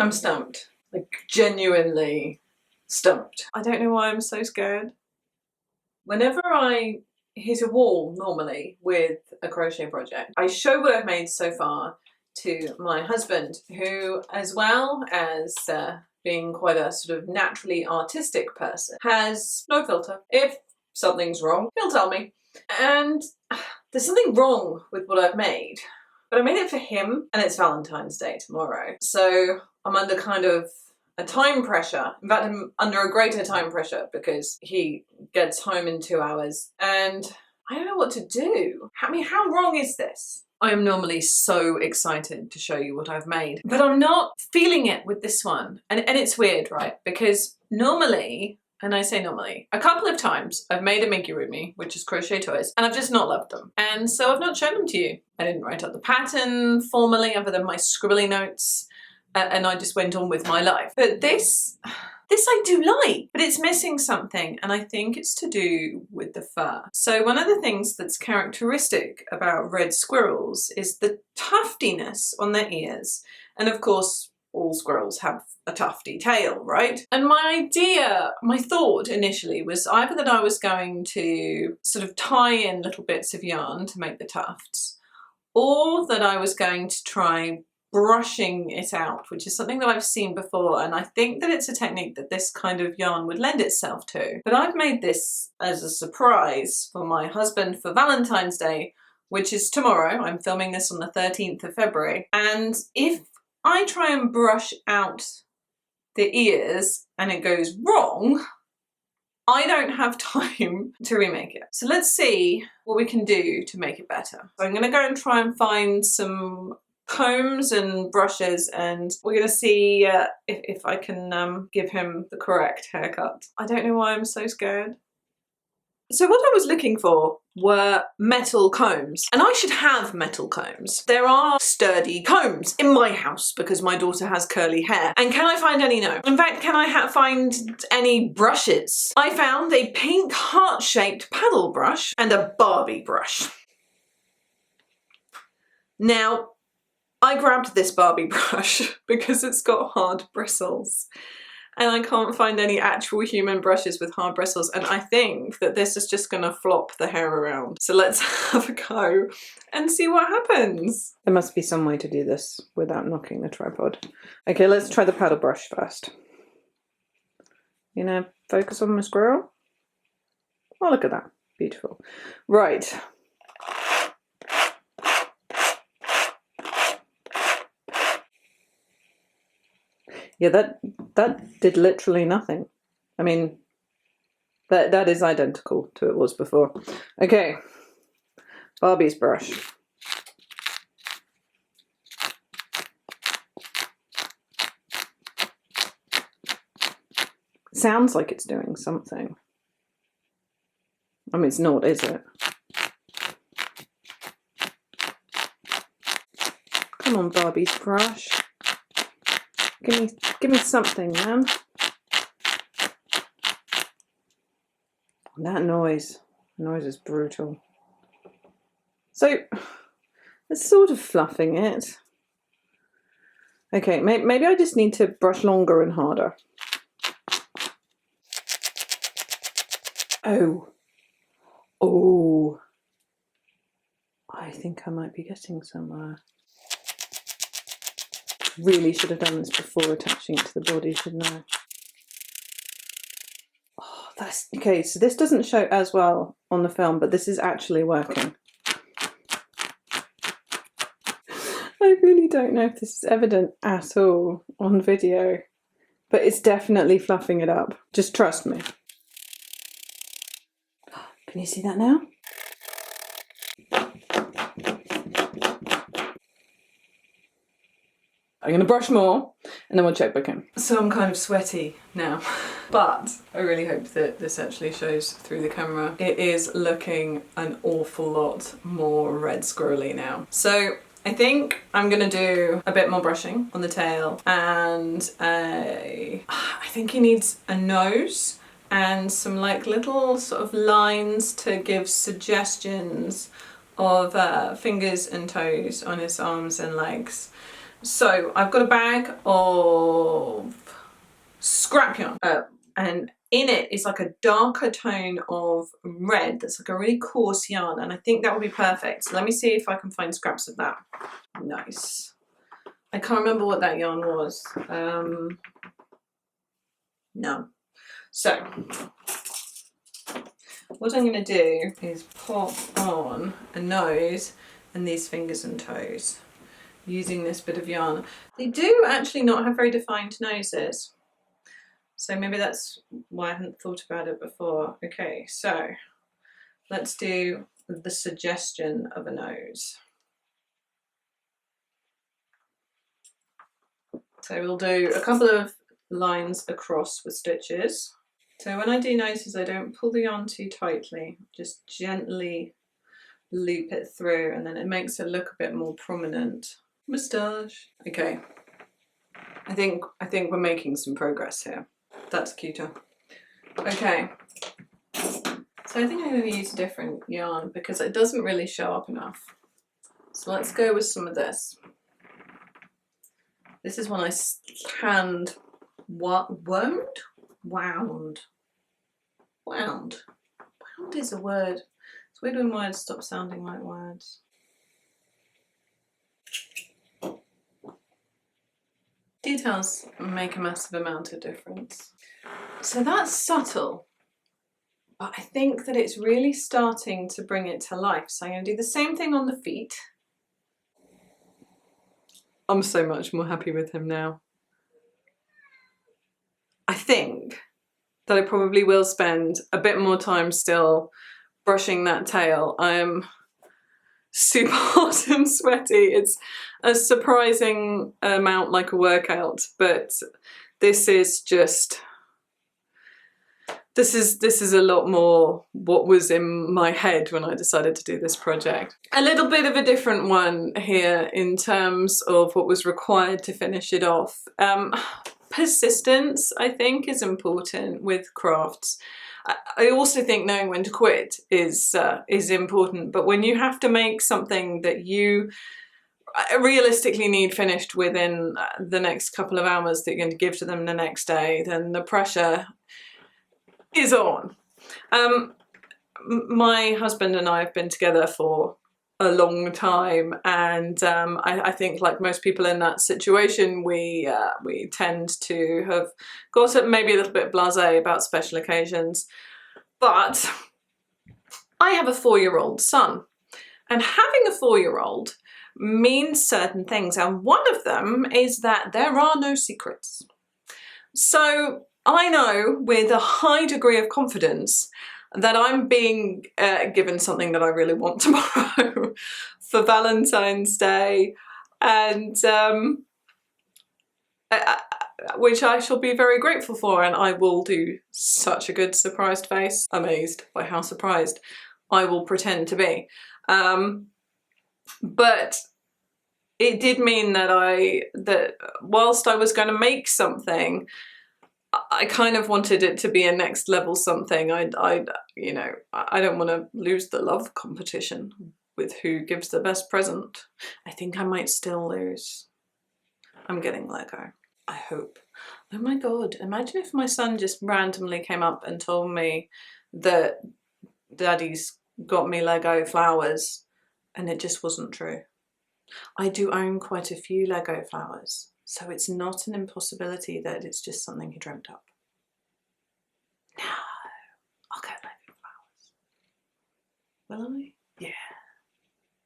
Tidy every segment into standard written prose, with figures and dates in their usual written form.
I'm stumped. Like, genuinely stumped. I don't know why I'm so scared. Whenever I hit a wall normally with a crochet project, I show what I've made so far to my husband, who, as well as being quite a sort of naturally artistic person, has no filter. If something's wrong, he'll tell me. And there's something wrong with what I've made, but I made it for him, and it's Valentine's Day tomorrow. So I'm under kind of a time pressure. In fact, I'm under a greater time pressure because he gets home in 2 hours and I don't know what to do. I mean, how wrong is this? I am normally so excited to show you what I've made, but I'm not feeling it with this one. And it's weird, right? Because normally, and I say normally, a couple of times I've made Amigurumi, which is crochet toys, and I've just not loved them. And so I've not shown them to you. I didn't write up the pattern formally other than my scribbly notes. And I just went on with my life. But this I do like, but it's missing something, and I think it's to do with the fur. So one of the things that's characteristic about red squirrels is the tuftiness on their ears. And of course, all squirrels have a tufty tail, right? And my thought initially was either that I was going to sort of tie in little bits of yarn to make the tufts, or that I was going to try brushing it out, which is something that I've seen before, and I think that it's a technique that this kind of yarn would lend itself to. But I've made this as a surprise for my husband for Valentine's Day, which is tomorrow. I'm filming this on the 13th of February. And if I try and brush out the ears and it goes wrong, I don't have time to remake it. So let's see what we can do to make it better. So I'm gonna go and try and find some combs and brushes, and we're gonna see if I can give him the correct haircut. I don't know why I'm so scared. So what I was looking for were metal combs, and I should have metal combs. There are sturdy combs in my house because my daughter has curly hair. And can I find any? No. In fact, can I find any brushes? I found a pink heart-shaped paddle brush and a Barbie brush. Now, I grabbed this Barbie brush because it's got hard bristles, and I can't find any actual human brushes with hard bristles, and I think that this is just gonna flop the hair around. So let's have a go and see what happens. There must be some way to do this without knocking the tripod. Okay, let's try the paddle brush first. You know, focus on my squirrel. Oh, look at that, beautiful. Right. Yeah, that did literally nothing. I mean, that is identical to what it was before. Okay, Barbie's brush. Sounds like it's doing something. I mean, it's not, is it? Come on, Barbie's brush. Give me something, man. That noise is brutal. So, it's sort of fluffing it. Okay, maybe I just need to brush longer and harder. Oh, I think I might be getting somewhere. Really should have done this before attaching it to the body, shouldn't I? Oh, that's okay. So this doesn't show as well on the film, but this is actually working. I really don't know if this is evident at all on video, but it's definitely fluffing it up. Just trust me. Can you see that now? I'm going to brush more and then we'll check back in. So I'm kind of sweaty now, but I really hope that this actually shows through the camera. It is looking an awful lot more red squirrely now. So I think I'm going to do a bit more brushing on the tail, and I think he needs a nose and some like little sort of lines to give suggestions of fingers and toes on his arms and legs. So I've got a bag of scrap yarn, and in it is like a darker tone of red that's like a really coarse yarn, and I think that would be perfect. So let me see if I can find scraps of that. Nice. I can't remember what that yarn was. No. So what I'm going to do is pop on a nose and these fingers and toes using this bit of yarn. They do actually not have very defined noses, so maybe that's why I hadn't thought about it before. Okay, so let's do the suggestion of a nose. So we'll do a couple of lines across with stitches. So when I do noses, I don't pull the yarn too tightly, just gently loop it through, and then it makes it look a bit more prominent. Moustache. Okay, I think we're making some progress here. That's cuter. Okay, so I think I'm going to use a different yarn because it doesn't really show up enough. So let's go with some of this. This is one I hand wound. Wound is a word. It's weird when words stop sounding like words. Details make a massive amount of difference. So that's subtle, but I think that it's really starting to bring it to life. So I'm going to do the same thing on the feet. I'm so much more happy with him now. I think that I probably will spend a bit more time still brushing that tail. I'm super hot and sweaty. It's a surprising amount like a workout, but this is a lot more what was in my head when I decided to do this project. A little bit of a different one here in terms of what was required to finish it off. Persistence, I think, is important with crafts. I also think knowing when to quit is important, but when you have to make something that you realistically need finished within the next couple of hours that you're going to give to them the next day, then the pressure is on. My husband and I have been together for a long time, and I think, like most people in that situation, we tend to have got maybe a little bit blasé about special occasions. But I have a 4-year-old son, and having a 4-year-old means certain things, and one of them is that there are no secrets. So I know with a high degree of confidence that I'm being given something that I really want tomorrow for Valentine's Day, and which I shall be very grateful for, and I will do such a good surprised face, amazed by how surprised I will pretend to be. But it did mean that whilst I was going to make something, I kind of wanted it to be a next level something. I don't want to lose the love competition with who gives the best present. I think I might still lose. I'm getting Lego, I hope. Oh my God, imagine if my son just randomly came up and told me that Daddy's got me Lego flowers and it just wasn't true. I do own quite a few Lego flowers, so it's not an impossibility that it's just something he dreamt up. No, I'll get Lego flowers. Will I? Yeah.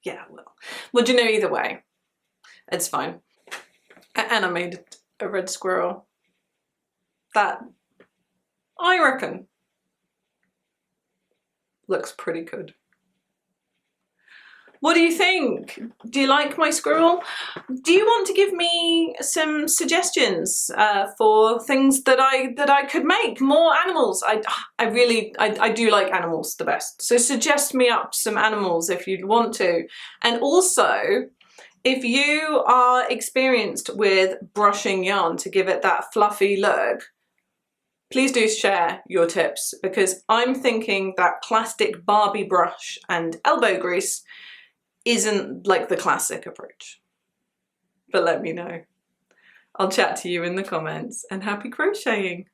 Yeah, I will. Well, do you know, either way, it's fine. And I made a red squirrel. That, I reckon, looks pretty good. What do you think? Do you like my squirrel? Do you want to give me some suggestions for things that I could make? More animals. I do like animals the best. So suggest me up some animals if you'd want to. And also, if you are experienced with brushing yarn to give it that fluffy look, please do share your tips, because I'm thinking that plastic Barbie brush and elbow grease isn't like the classic approach. but let me know. I'll chat to you in the comments, and happy crocheting!